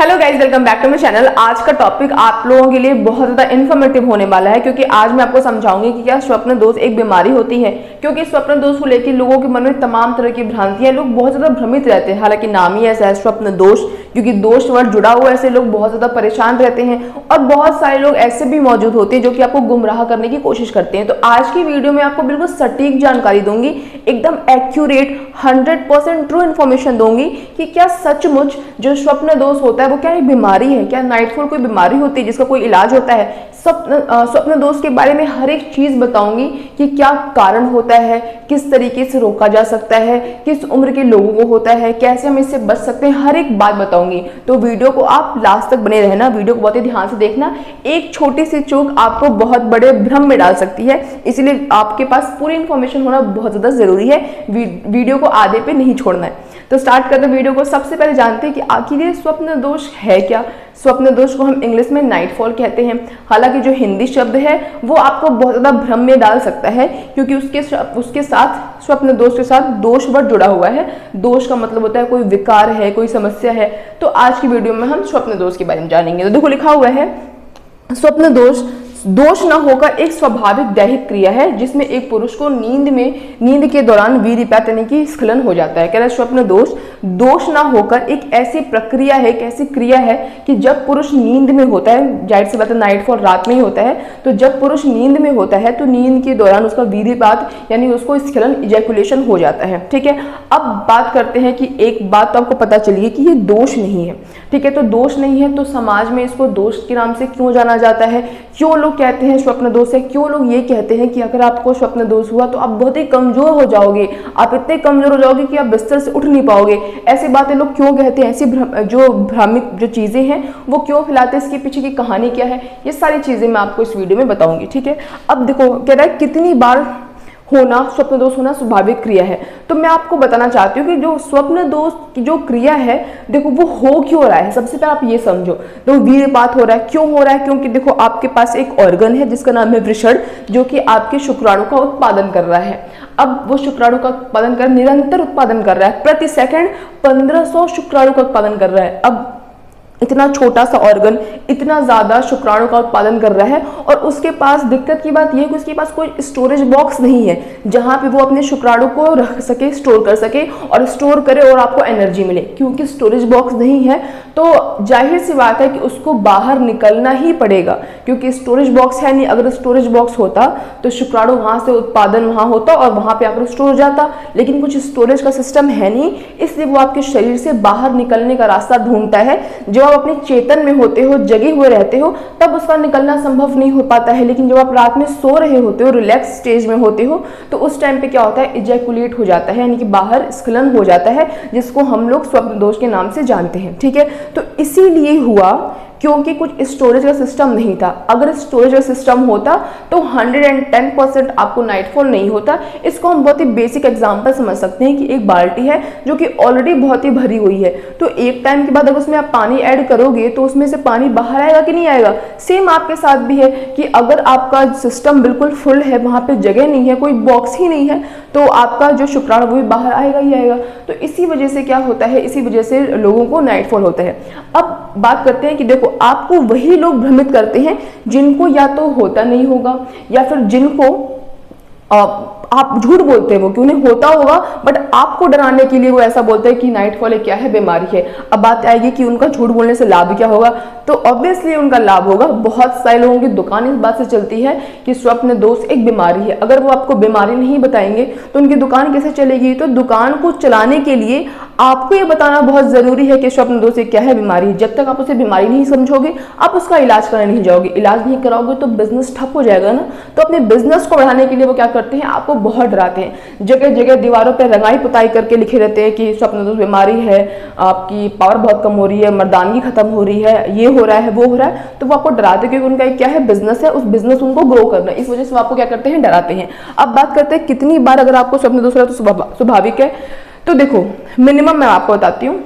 Hello guys, welcome back to my channel. आज का topic आप लोगों के लिए बहुत ज़्यादा इन्फॉर्मेटिव होने वाला है, क्योंकि आज मैं आपको समझाऊंगी कि क्या स्वप्न दोष एक बीमारी होती है। क्योंकि स्वप्न दोष को लेकर लोगों के मन में तमाम तरह की भ्रांतियां, लोग बहुत ज़्यादा भ्रमित रहते हैं। हालांकि नाम ही ऐसा है स्वप्न दोष, क्योंकि दोष वर्ड जुड़ा हुआ है, ऐसे लोग बहुत ज़्यादा परेशान रहते हैं। और बहुत सारे लोग ऐसे भी मौजूद होते हैं जो कि आपको गुमराह करने की कोशिश करते हैं। तो आज की वीडियो में आपको बिल्कुल सटीक जानकारी दूंगी, एकदम एक्यूरेट 100% ट्रू इन्फॉर्मेशन दूंगी कि क्या सचमुच जो स्वप्न दोष होता है वो क्या एक बीमारी है, क्या नाइटफॉल कोई बीमारी होती है जिसका कोई इलाज होता है। स्वप्न दोष के बारे में हर एक चीज बताऊंगी कि क्या कारण होता है, किस तरीके से रोका जा सकता है, किस उम्र के लोगों को होता है, कैसे हम इससे बच सकते हैं, हर एक बात बताऊंगी। तो वीडियो को आप लास्ट तक बने रहना, वीडियो को बहुत ही ध्यान से देखना। एक छोटी सी चूक आपको बहुत बड़े भ्रम में डाल सकती है, इसलिए आपके पास पूरी इंफॉर्मेशन होना बहुत ज्यादा जरूरी है। वीडियो को आधे पे नहीं छोड़ना है। तो स्टार्ट करते हैं वीडियो को। सबसे पहले जानते हैं कि आखिर ये स्वप्न दोष है क्या। स्वप्न दोष को हम इंग्लिश में नाइटफॉल कहते हैं। हालांकि जो हिंदी शब्द है वो आपको बहुत ज़्यादा भ्रम में डाल सकता है, क्योंकि उसके साथ स्वप्न दोष के साथ दोष वर्ड जुड़ा हुआ है। दोष का मतलब होता है कोई विकार है, कोई समस्या है। तो आज की वीडियो में हम स्वप्न दोष के बारे में जानेंगे। तो देखो लिखा हुआ है, स्वप्न दोष न होकर एक स्वाभाविक दैहिक क्रिया है जिसमें एक पुरुष को नींद के दौरान वीर्यपात यानी कि स्खलन हो जाता है। कह रहा है स्वप्न दोष न होकर एक ऐसी प्रक्रिया है, एक ऐसी क्रिया है कि जब पुरुष नींद में होता है, जाहिर सी बात है नाइटफॉल रात में ही होता है, तो जब पुरुष नींद में होता है तो नींद के दौरान उसका वीर्यपात यानी उसको स्खलन इजैकुलेशन हो जाता है। ठीक है, अब बात करते हैं कि एक बात तो आपको पता चली कि ये दोष नहीं है। ठीक है, तो दोष नहीं है तो समाज में इसको दोष के नाम से क्यों जाना जाता है, क्यों लोग कहते हैं स्वप्न दोष है, क्यों लोग ये कहते हैं कि अगर आपको स्वप्न दोष हुआ तो आप बहुत ही कमजोर हो जाओगे, आप इतने कमजोर हो जाओगे कि आप बिस्तर से उठ नहीं पाओगे। ऐसी बातें लोग क्यों कहते हैं, ऐसी जो भ्रामिक जो चीजें हैं वो क्यों फैलाते हैं, इसके पीछे की कहानी क्या है, ये सारी चीजें मैं आपको इस वीडियो में बताऊंगी। ठीक है, अब देखो कह रहा है कितनी बार होना स्वप्न दोष होना स्वाभाविक क्रिया है। तो मैं आपको बताना चाहती हूँ कि जो स्वप्न दोष की जो क्रिया है, देखो वो हो क्यों रहा है। सबसे पहले आप ये समझो, तो वीर्यपात हो रहा है, क्यों हो रहा है? क्योंकि देखो आपके पास एक ऑर्गन है जिसका नाम है वृषण, जो कि आपके शुक्राणु का उत्पादन कर रहा है। अब वो शुक्राणु का उत्पादन निरंतर उत्पादन कर रहा है, प्रति सेकंड 1500 शुक्राणु का उत्पादन कर रहा है। अब इतना छोटा सा ऑर्गन इतना ज्यादा शुक्राणु का उत्पादन कर रहा है, और उसके पास दिक्कत की बात यह है कि उसके पास कोई स्टोरेज बॉक्स नहीं है जहां पे वो अपने शुक्राणु को रख सके, स्टोर कर सके और स्टोर करे और आपको एनर्जी मिले। क्योंकि स्टोरेज बॉक्स नहीं है तो जाहिर सी बात है कि उसको बाहर निकलना ही पड़ेगा, क्योंकि स्टोरेज बॉक्स है नहीं। अगर स्टोरेज बॉक्स होता तो शुक्राणु वहां से उत्पादन वहां होता और वहां पे आकर स्टोर हो जाता, लेकिन कुछ स्टोरेज का सिस्टम है नहीं, इसलिए वो आपके शरीर से बाहर निकलने का रास्ता ढूंढता है। जब आप अपने चेतन में होते हो, जगे हुए रहते हो, तब उसका निकलना संभव नहीं हो पाता है। लेकिन जब आप रात में सो रहे होते हो, रिलैक्स स्टेज में होते हो, तो उस टाइम पे क्या होता है, इजैकुलेट हो जाता है, यानी कि बाहर स्खलन हो जाता है, जिसको हम लोग स्वप्न दोष के नाम से जानते हैं। ठीक है, तो इसीलिए हुआ क्योंकि कुछ स्टोरेज का सिस्टम नहीं था। अगर स्टोरेज का सिस्टम होता तो 110% आपको नाइटफॉल नहीं होता। इसको हम बहुत ही बेसिक एग्जांपल समझ सकते हैं कि एक बाल्टी है जो कि ऑलरेडी बहुत ही भरी हुई है, तो एक टाइम के बाद अगर उसमें आप पानी ऐड करोगे तो उसमें से पानी बाहर आएगा कि नहीं आएगा। सेम आपके साथ भी है कि अगर आपका सिस्टम बिल्कुल फुल है, वहां पे जगह नहीं है, कोई बॉक्स ही नहीं है, तो आपका जो शुक्राणु वो भी बाहर आएगा ही आएगा। तो इसी वजह से क्या होता है, इसी वजह से लोगों को नाइटफॉल होता है। अब बात करते हैं कि देखो आपको वही लोग भ्रमित करते हैं जिनको या तो होता नहीं होगा, या फिर जिनको आप झूठ बोलते हैं वो कि उन्हें होता होगा, बट आपको डराने के लिए वो ऐसा बोलते हैं कि नाइटफॉल क्या है, बीमारी है। अब बात आएगी कि उनका झूठ बोलने से लाभ क्या होगा, तो ऑब्वियसली उनका लाभ होगा। बहुत सारे लोगों की दुकान इस बात से चलती है कि स्वप्न दोष एक बीमारी है। अगर वो आपको बीमारी नहीं बताएंगे तो उनकी दुकान कैसे चलेगी। तो दुकान को चलाने के लिए आपको ये बताना बहुत जरूरी है कि स्वप्न दोष क्या है, बीमारी। जब तक आप उसे बीमारी नहीं समझोगे, आप उसका इलाज करने नहीं जाओगे, इलाज नहीं कराओगे तो बिजनेस ठप हो जाएगा ना। तो अपने बिजनेस को बढ़ाने के लिए वो क्या करते हैं, आपको बहुत डराते हैं। जगह जगह दीवारों पर रंगाई पुताई करके लिखे रहते हैं कि स्वप्न दोष बीमारी है, आपकी पावर बहुत कम हो रही है, मर्दानगी खत्म हो रही है, ये हो रहा है, वो हो रहा है। तो वो आपको डराते हैं, क्योंकि उनका एक क्या है, बिजनेस है, उस बिजनेस उनको ग्रो करना है, इस वजह से वो आपको क्या करते हैं, डराते हैं। अब बात करते हैं कितनी बार अगर आपको स्वप्न दोष हो रहा है तो स्वाभाविक है। तो देखो मिनिमम मैं आपको बताती हूँ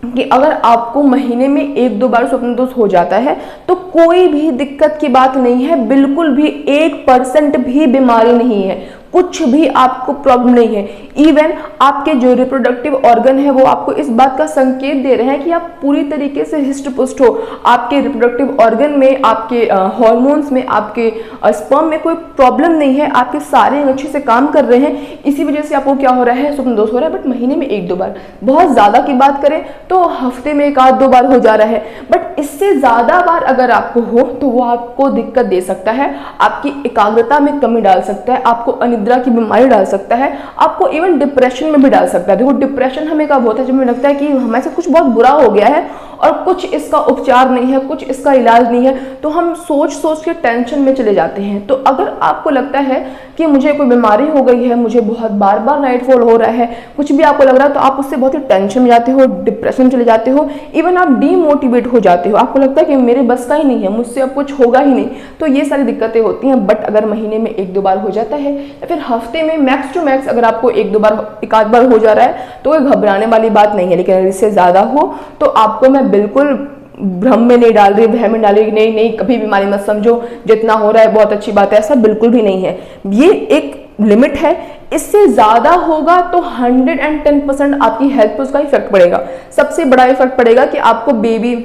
कि अगर आपको महीने में 1-2 बार स्वप्न दोष हो जाता है तो कोई भी दिक्कत की बात नहीं है, बिल्कुल भी 1% भी बीमारी नहीं है। कुछ भी आपको प्रॉब्लम नहीं है। इवन आपके जो रिप्रोडक्टिव ऑर्गन है वो आपको इस बात का संकेत दे रहे हैं कि आप पूरी तरीके से हिस्ट पुस्ट हो। आपके रिप्रोडक्टिव ऑर्गन में, आपके हॉर्मोन्स में, आपके स्पर्म में कोई प्रॉब्लम नहीं है, आपके सारे अंग अच्छे से काम कर रहे हैं। इसी वजह से आपको क्या हो रहा है, स्वप्न दोष हो रहा है। बट महीने में 1-2 बार, बहुत ज्यादा की बात करें तो हफ्ते में 1-2 बार हो जा रहा है। बट इससे ज्यादा बार अगर आपको हो तो वो आपको दिक्कत दे सकता है, आपकी एकाग्रता में कमी डाल सकता है, आपको अनिद्रा की बीमारी डाल सकता है, आपको इवन डिप्रेशन में भी डाल सकता है। देखो डिप्रेशन हमें कब होता है, जब हमें लगता है कि हमें से कुछ बहुत बुरा हो गया है और कुछ इसका उपचार नहीं है, कुछ इसका इलाज नहीं है, तो हम सोच सोच के टेंशन में चले जाते हैं। तो अगर आपको लगता है कि मुझे कोई बीमारी हो गई है, मुझे बहुत बार बार नाइटफॉल हो रहा है, कुछ भी आपको लग रहा है, तो आप उससे बहुत ही टेंशन में जाते हो, डिप्रेशन में चले जाते हो, इवन आप डीमोटिवेट हो जाते हो, आपको लगता है कि मेरे बस का ही नहीं है, मुझसे अब कुछ होगा ही नहीं। तो ये सारी दिक्कतें होती हैं। बट अगर महीने में 1-2 बार हो जाता है या फिर हफ्ते में मैक्स टू मैक्स अगर आपको 1-2 बार, 1-आध बार हो जा रहा है तो कोई घबराने वाली बात नहीं है। लेकिन अगर इससे ज्यादा हो तो आपको मैं बिल्कुल भ्रम में नहीं डाल रही, भय में डाल रही, नहीं नहीं कभी बीमारी मत समझो, जितना हो रहा है बहुत अच्छी बात है, ऐसा बिल्कुल भी नहीं है। ये एक लिमिट है, इससे ज्यादा होगा तो 110% आपकी हेल्थ पर उसका इफेक्ट पड़ेगा। सबसे बड़ा इफेक्ट पड़ेगा कि आपको बेबी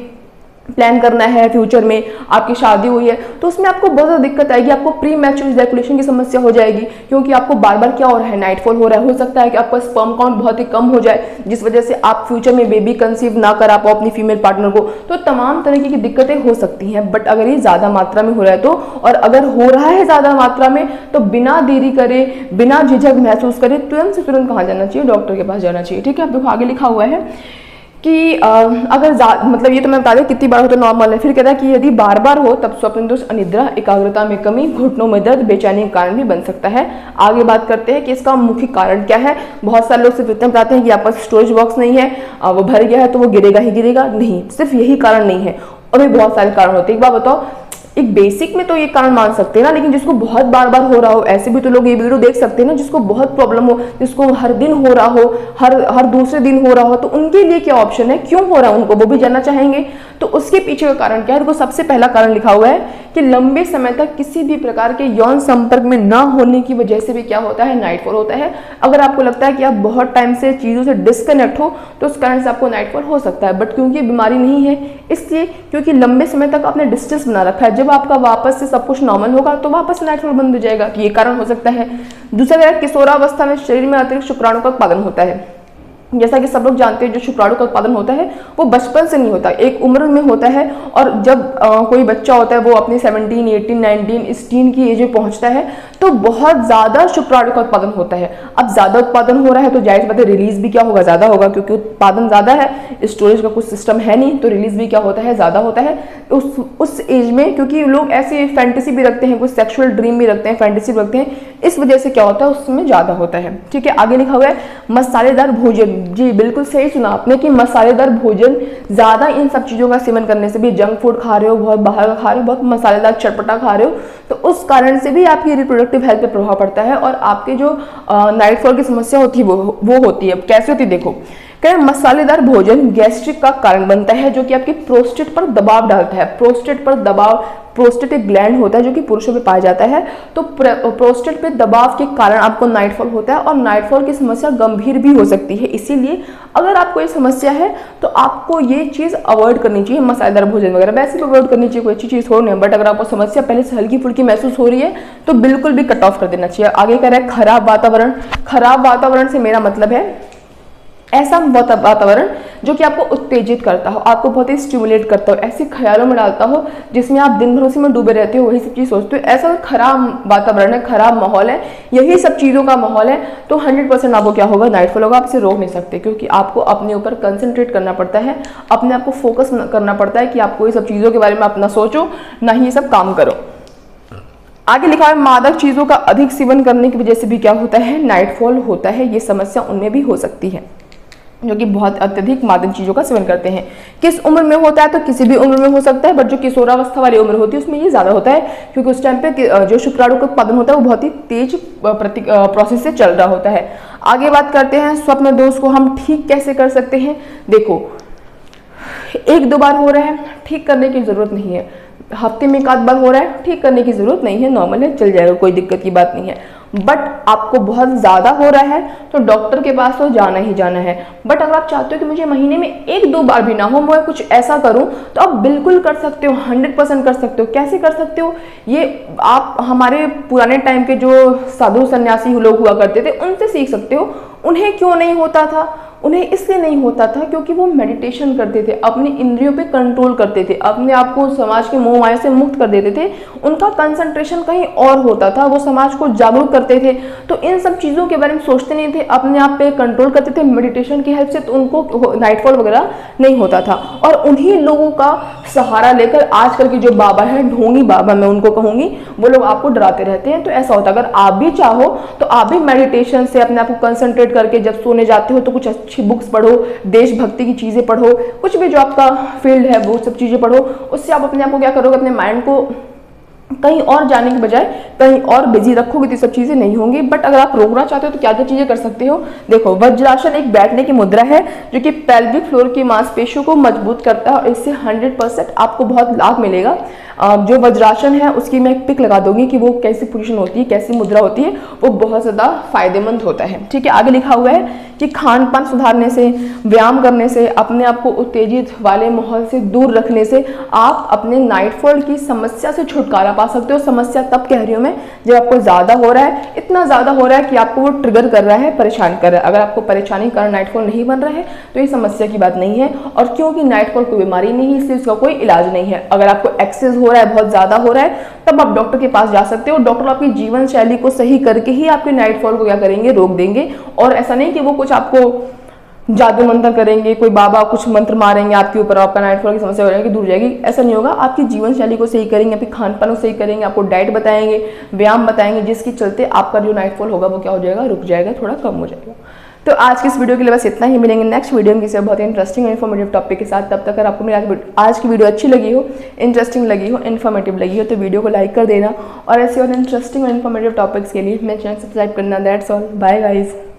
प्लान करना है, फ्यूचर में आपकी शादी हुई है तो उसमें आपको बहुत ज़्यादा दिक्कत आएगी, आपको प्री मैच्योर इजैकुलेशन की समस्या हो जाएगी, क्योंकि आपको बार बार क्या हो रहा है, नाइटफॉल हो रहा है। हो सकता है कि आपका स्पर्म काउंट बहुत ही कम हो जाए, जिस वजह से आप फ्यूचर में बेबी कंसीव ना करा पाओ अपनी फीमेल पार्टनर को। तो तमाम तरीके की दिक्कतें हो सकती हैं। बट अगर ये ज़्यादा मात्रा में हो रहा है तो, और अगर हो रहा है ज़्यादा मात्रा में, तो बिना देरी करे, बिना झिझक महसूस करे तुरंत से तुरंत कहाँ जाना चाहिए, डॉक्टर के पास जाना चाहिए। ठीक है, आप देखो आगे लिखा हुआ है कि अगर मतलब ये तो मैं बता दें कितनी बार हो तो नॉर्मल है। फिर कहता है कि यदि बार बार हो तब स्वप्न दोष, अनिद्रा, एकाग्रता में कमी, घुटनों में दर्द, बेचैनी का कारण भी बन सकता है। आगे बात करते हैं कि इसका मुख्य कारण क्या है। बहुत सारे लोग सिर्फ इतना बताते हैं कि आपका स्टोरेज बॉक्स नहीं है, वो भर गया है तो वो गिरेगा ही गिरेगा। नहीं, सिर्फ यही कारण नहीं है, और भी बहुत सारे कारण होते हैं। एक बात बताओ, एक बेसिक में तो ये कारण मान सकते हैं ना, लेकिन जिसको बहुत बार बार हो रहा हो, ऐसे भी तो लोग ये वीडियो देख सकते हैं ना जिसको बहुत प्रॉब्लम हो, जिसको हर दिन हो रहा हो, हर दूसरे दिन हो रहा हो, तो उनके लिए क्या ऑप्शन है, क्यों हो रहा है उनको, वो भी जानना चाहेंगे। तो उसके पीछे का कारण क्या है, देखो सबसे पहला कारण लिखा हुआ है कि लंबे समय तक किसी भी प्रकार के यौन संपर्क में ना होने की वजह से भी क्या होता है, नाइटफॉल होता है। अगर आपको लगता है कि आप बहुत टाइम से चीज़ों से डिस्कनेक्ट हो तो उस कारण से आपको नाइटफॉल हो सकता है। बट क्योंकि बीमारी नहीं है, इसलिए क्योंकि लंबे समय तक आपने डिस्टेंस बना रखा है, जब आपका वापस से सब कुछ नॉर्मल होगा तो वापस नाइटफॉल बंद हो जाएगा, तो ये कारण हो सकता है। दूसरा, किशोरावस्था में शरीर में अतिरिक्त शुक्राणु का उत्पादन होता है। जैसा कि सब लोग जानते हैं, जो शुक्राणु का उत्पादन होता है वो बचपन से नहीं होता, एक उम्र में होता है। और जब कोई बच्चा होता है वो अपनी 17, 18, 19 इस टीन की एज में पहुंचता है तो बहुत ज़्यादा शुक्राणु का उत्पादन होता है। अब ज़्यादा उत्पादन हो रहा है तो जाहिर बात है रिलीज भी क्या होगा, ज़्यादा होगा, क्योंकि उत्पादन ज़्यादा है, स्टोरेज का कुछ सिस्टम है नहीं, तो रिलीज भी क्या होता है, ज़्यादा होता है उस एज में। क्योंकि लोग ऐसी फैंटेसी भी रखते हैं, कुछ सेक्सुअल ड्रीम भी रखते हैं, फैंटेसी भी रखते हैं, इस वजह से क्या होता है, उसमें ज़्यादा होता है। ठीक है, आगे लिखा हुआ है मसालेदार भोजन। जी बिल्कुल सही सुना आपने कि मसालेदार भोजन, ज्यादा इन सब चीजों का सेवन करने से भी, जंक फूड खा रहे हो, बहुत बाहर का खा रहे हो, बहुत मसालेदार चटपटा खा रहे हो, तो उस कारण से भी आपकी रिप्रोडक्टिव हेल्थ पे प्रभाव पड़ता है और आपके जो नाइटफॉल की समस्या होती है वो होती है। कैसे होती है देखो, क्या मसालेदार भोजन गैस्ट्रिक का कारण बनता है, जो कि आपकी प्रोस्टेट पर दबाव डालता है। प्रोस्टेट पर दबाव, प्रोस्टेट एक ग्लैंड होता है जो कि पुरुषों में पाया जाता है, तो प्रोस्टेट पे दबाव के कारण आपको नाइटफॉल होता है और नाइटफॉल की समस्या गंभीर भी हो सकती है। इसीलिए अगर आपको ये समस्या है तो आपको ये चीज़ अवॉइड करनी चाहिए, मसालेदार भोजन वगैरह वैसे भी अवॉइड करनी चाहिए, कोई अच्छी चीज़ हो नहीं। बट अगर आपको समस्या पहले से हल्की फुल्की महसूस हो रही है तो बिल्कुल भी कट ऑफ कर देना चाहिए। आगे कह रहा है खराब वातावरण। खराब वातावरण से मेरा मतलब है ऐसा वातावरण जो कि आपको उत्तेजित करता हो, आपको बहुत ही स्टिमुलेट करता हो, ऐसे ख्यालों में डालता हो जिसमें आप दिन भर उसी में डूबे रहते हो, वही सब चीज़ सोचते हो। ऐसा खराब वातावरण है, खराब माहौल है, यही सब चीज़ों का माहौल है, तो 100% आपको क्या होगा, नाइटफॉल होगा। आप इसे रोक नहीं सकते, क्योंकि आपको अपने ऊपर कंसंट्रेट करना पड़ता है, अपने आप को फोकस करना पड़ता है कि आपको ये सब चीज़ों के बारे में अपना सोचो, ना ही ये सब काम करो। आगे लिखा है मादक चीज़ों का अधिक सेवन करने की वजह से भी क्या होता है, नाइटफॉल होता है। ये समस्या उनमें भी हो सकती है जो कि बहुत अत्यधिक मादक चीज़ों का सेवन करते हैं। किस उम्र में होता है, तो किसी भी उम्र में हो सकता है, बट जो किशोरावस्था वाली उम्र होती है उसमें ये ज़्यादा होता है, क्योंकि उस टाइम पे जो शुक्राणु का उत्पादन होता है वो बहुत ही तेज प्रोसेस से चल रहा होता है। आगे बात करते हैं स्वप्न दोष को हम ठीक कैसे कर सकते हैं। देखो 1-2 बार हो रहा है, ठीक करने की ज़रूरत नहीं है। हफ्ते में 1-आध बार हो रहा है, ठीक करने की ज़रूरत नहीं है, नॉर्मल है, चल जाएगा, कोई दिक्कत की बात नहीं है। बट आपको बहुत ज़्यादा हो रहा है तो डॉक्टर के पास तो जाना ही जाना है। बट अगर आप चाहते हो कि मुझे महीने में 1-2 बार भी ना हो, मैं कुछ ऐसा करूं, तो आप बिल्कुल कर सकते हो, 100% कर सकते हो। कैसे कर सकते हो? ये आप हमारे पुराने टाइम के जो साधु सन्यासी लोग हुआ करते थे उनसे सीख सकते हो। उन्हें क्यों नहीं होता था? उन्हें इसलिए नहीं होता था क्योंकि वो मेडिटेशन करते थे, अपनी इंद्रियों पे कंट्रोल करते थे, अपने आप को समाज के मोह माया से मुक्त कर देते थे। उनका कंसंट्रेशन कहीं और होता था, वो समाज को जागरूक करते थे। तो इन सब चीज़ों के बारे में सोचते नहीं थे, अपने आप पे कंट्रोल करते थे मेडिटेशन की हेल्प से, तो उनको नाइटफॉल वगैरह नहीं होता था। और उन्हीं लोगों का सहारा लेकर आजकल के जो बाबा हैं, ढोंगी बाबा मैं उनको कहूँगी, वो लोग आपको डराते रहते हैं। तो ऐसा होता है, अगर आप भी चाहो तो आप भी मेडिटेशन से अपने आप को कंसंट्रेट करके जब सोने जाते हो तो कुछ अच्छी बुक्स पढ़ो, देशभक्ति की चीज़ें पढ़ो, कुछ भी जो आपका फील्ड है वो सब चीज़ें पढ़ो। उससे आप अपने आप को क्या करोगे, अपने माइंड को कहीं और जाने के बजाय कहीं और बिजी रखोगे तो ये सब चीज़ें नहीं होंगी। बट अगर आप रोकना चाहते हो तो क्या क्या चीज़ें कर सकते हो? देखो, वज्रासन एक बैठने की मुद्रा है जो कि पेल्विक फ्लोर की मांसपेशियों को मजबूत करता है और इससे 100% आपको बहुत लाभ मिलेगा। जो वज्रासन है उसकी मैं एक पिक लगा दूंगी कि वो कैसी पोजीशन होती है, कैसी मुद्रा होती है, वो बहुत ज़्यादा फायदेमंद होता है। ठीक है, आगे लिखा हुआ है कि खान पान सुधारने से, व्यायाम करने से, अपने आप को उत्तेजित वाले माहौल से दूर रखने से आप अपने नाइटफॉल की समस्या से छुटकारा पा सकते हो। समस्या तब कह रही हूँ मैं जब आपको ज़्यादा हो रहा है, इतना ज़्यादा हो रहा है कि आपको वो ट्रिगर कर रहा है, परेशान कर रहा है। अगर आपको परेशानी के कारण नाइटफॉल नहीं बन रहा है तो ये समस्या की बात नहीं है। और क्योंकि नाइटफॉल कोई बीमारी नहीं है इसलिए इसका कोई इलाज नहीं है। अगर आपको एक्सेस हो रहा है, बहुत ज़्यादा हो रहा है, तब आप डॉक्टर के पास जा सकते हो। डॉक्टर आपकी जीवन शैली को सही करके ही आपके नाइटफॉल को क्या करेंगे, रोक देंगे। और ऐसा नहीं कि वो कुछ आपको जादू मंत्र करेंगे, कोई बाबा कुछ मंत्र मारेंगे आपके ऊपर, आपका नाइटफॉल की समस्या हो जाएगी, दूर जाएगी, ऐसा नहीं होगा। आपकी जीवन शैली को सही करेंगे, आपके खान पान को सही करेंगे, आपको डाइट बताएंगे, व्यायाम बताएंगे, जिसके चलते आपका जो नाइटफॉल होगा वो क्या हो जाएगा, रुक जाएगा, थोड़ा कम हो जाएगा। तो आज की इस वीडियो के लिए बस इतना ही। मिलेंगे नेक्स्ट वीडियो में किसी बहुत ही इंटरेस्टिंग और इन्फॉर्मेटिव टॉपिक के साथ। तब तक अगर आपको मेरी आज की वीडियो अच्छी लगी हो, इंटरेस्टिंग लगी हो, इन्फॉर्मेटिव लगी हो तो वीडियो को लाइक कर देना। और ऐसे और इंटरेस्टिंग और इन्फॉर्मेटिव टॉपिक्स के लिए मेरे चैनल सब्सक्राइब करना। That's all, bye guys.